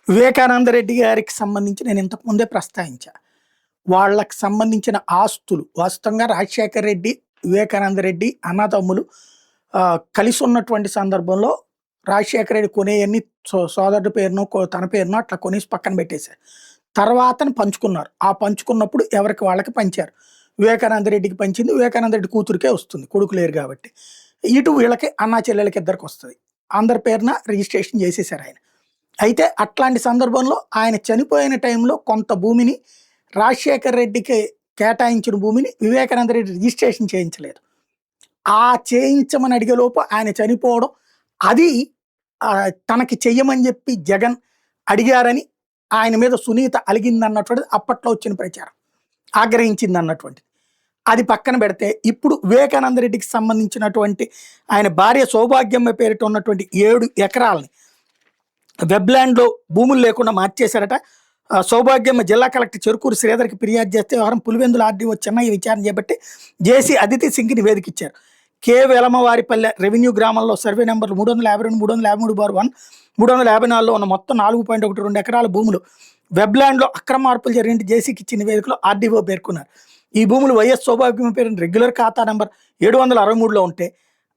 వివేకానంద రెడ్డి గారికి సంబంధించి నేను ఇంతకు ముందే ప్రస్తావించా. వాళ్ళకి సంబంధించిన ఆస్తులు వాస్తవంగా రాజశేఖర్ రెడ్డి, వివేకానంద రెడ్డి అన్నదమ్ములు కలిసి ఉన్నటువంటి సందర్భంలో రాజశేఖర రెడ్డి కొనేయన్ని సోదరుడి పేరునో, తన పేరునో అట్లా కొనేసి పక్కన పెట్టేశారు. తర్వాతను పంచుకున్నారు. ఆ పంచుకున్నప్పుడు ఎవరికి వాళ్ళకి పంచారు. వివేకానంద రెడ్డికి పంచింది వివేకానంద రెడ్డి కూతురికే వస్తుంది. కొడుకు లేరు కాబట్టి. ఇటు వీళ్ళకి అన్నా చెల్లెలకి ఇద్దరికి వస్తది. అందరి పేరున రిజిస్ట్రేషన్ చేసేసారు ఆయన. అయితే అట్లాంటి సందర్భంలో ఆయన చనిపోయిన టైంలో కొంత భూమిని రాజశేఖర్ రెడ్డికి కేటాయించిన భూమిని వివేకానంద రెడ్డి రిజిస్ట్రేషన్ చేయించలేదు. ఆ చేయించమని అడిగేలోపు ఆయన చనిపోవడం, అది తనకి చెయ్యమని చెప్పి జగన్ అడిగారని ఆయన మీద సునీత అలిగిందన్నటువంటిది అప్పట్లో వచ్చిన ప్రచారం, ఆగ్రహించింది అన్నటువంటిది. అది పక్కన పెడితే ఇప్పుడు వివేకానంద రెడ్డికి సంబంధించినటువంటి ఆయన భార్య సౌభాగ్యమ్మ పేరిట ఉన్నటువంటి 7 ఎకరాలని వెబ్లాండ్లో భూములు లేకుండా మార్చేశారట. సౌభాగ్యమ్మ జిల్లా కలెక్టర్ చెరుకూరు శ్రీధర్కి ఫిర్యాదు చేస్తే వ్యవహారం పులివెందుల ఆర్డీఓ చెన్నై విచారణ చేపట్టి జేసీ అదితి సింగ్కి నివేదిక ఇచ్చారు. కే వెలమవారిపల్లె రెవెన్యూ గ్రామంలో సర్వే నెంబర్లు 352, 353/1, 354లో ఉన్న మొత్తం 4.12 ఎకరాల భూములు వెబ్లాండ్లో అక్రమ మార్పులు జరిగిన జేసీకి ఇచ్చిన నివేదికలో ఆర్డీఓ పేర్కొన్నారు. ఈ భూములు వైఎస్ సౌభాగ్యం పేరున రెగ్యులర్ ఖాతా నెంబర్ 763లో ఉంటే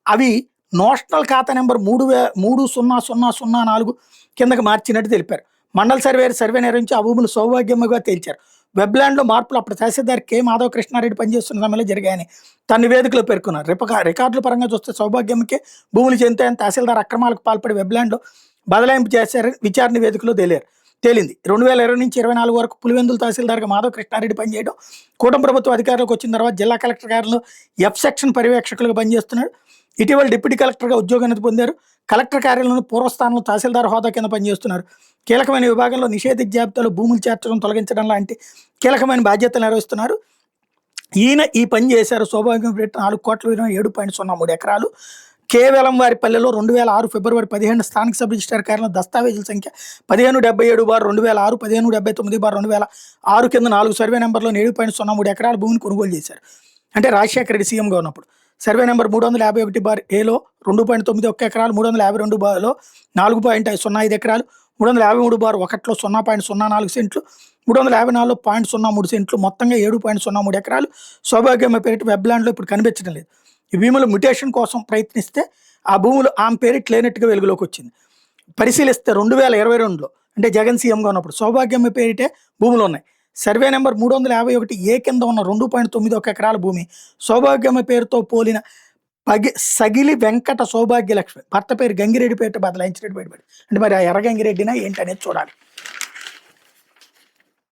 అవి నోషనల్ ఖాతా నెంబర్ 30004 కిందకి మార్చినట్టు తెలిపారు. మండల సర్వే నిర్వహించి ఆ భూములు సౌభాగ్యముగా తేల్చారు. వెబ్లాండ్లో మార్పులు అప్పుడు తహసీల్దార్ కె మాధవ కృష్ణారెడ్డి పనిచేస్తున్న సమయంలో జరిగాయని తన నివేదికలో పేర్కొన్నారు. రికార్డుల పరంగా చూస్తే సౌభాగ్యంకే భూములు చెందుతాయని తహసీల్దార్ అక్రమాలకు పాల్పడి వెబ్లాండ్లో బదలాయింపు చేశారని విచారణ నివేదికలో తేలింది. 2020 నుంచి 24 వరకు పులివెందుల తహసీల్దార్గా మాధవ కృష్ణారెడ్డి పనిచేయడం, కూటమి ప్రభుత్వం అధికారంలోకి వచ్చిన తర్వాత జిల్లా కలెక్టర్ గారిలో ఎఫ్ సెక్షన్ పర్యవేక్షకులుగా పనిచేస్తున్నాడు. ఇటీవల డిప్యూటీ కలెక్టర్గా ఉద్యోగాన్ని పొందారు. కలెక్టర్ కార్యాలయంలో పూర్వస్థానంలో తహసీల్దార్ హోదా కింద పనిచేస్తున్నారు. కీలకమైన విభాగంలో నిషేధిత జాబితాలో భూములు చేర్చడం, తొలగించడం లాంటి కీలకమైన బాధ్యతలు నిర్వహిస్తున్నారు. ఈయన ఈ పని చేశారు. సౌభాగ్యం పెట్టి 4 కోట్ల విలువ 7.03 ఎకరాలు కేవలం వారి పల్లెలో 2006 ఫిబ్రవరి 15 స్థానిక సబ్ రిజిస్ట్రార్ కార్యాలయం దస్తావేజుల సంఖ్య 1577/2006, 1579/2006 కింద 4 సర్వే నెంబర్లో 7.03 ఎకరాల భూమిని కొనుగోలు చేశారు. అంటే రాజశేఖర రెడ్డి సీఎంగా ఉన్నప్పుడు. సర్వే నెంబర్ 351/ఏలో 2.91 ఎకరాలు, 352/లో 4.05 ఎకరాలు, 353/1లో 0.04 సెంట్లు, 354లో 0.03 సెంట్లు, మొత్తంగా 7.03 ఎకరాలు సౌభాగ్యమ్మ పేరిట వెబ్లాండ్లో ఇప్పుడు కనిపించడం లేదు. ఈ భూములు మ్యుటేషన్ కోసం ప్రయత్నిస్తే ఆ భూములు ఆమె పేరిట లేనట్టుగా వెలుగులోకి వచ్చింది. పరిశీలిస్తే 2022లో అంటే జగన్ సీఎంగా ఉన్నప్పుడు సౌభాగ్యమ్మ పేరిటే భూములు ఉన్నాయి. సర్వే నెంబర్ 351 కింద ఉన్న 2.91 ఎకరాల భూమి సౌభాగ్యమ్మ పేరుతో పోలిన సగిలి వెంకట సౌభాగ్యలక్ష్మి భర్త పేరు గంగిరెడ్డి పేరిట బదలాయించినట్టు బయటపడి. అంటే మరి ఆ ఎర్రగంగిరెడ్డినా ఏంటనేది చూడాలి.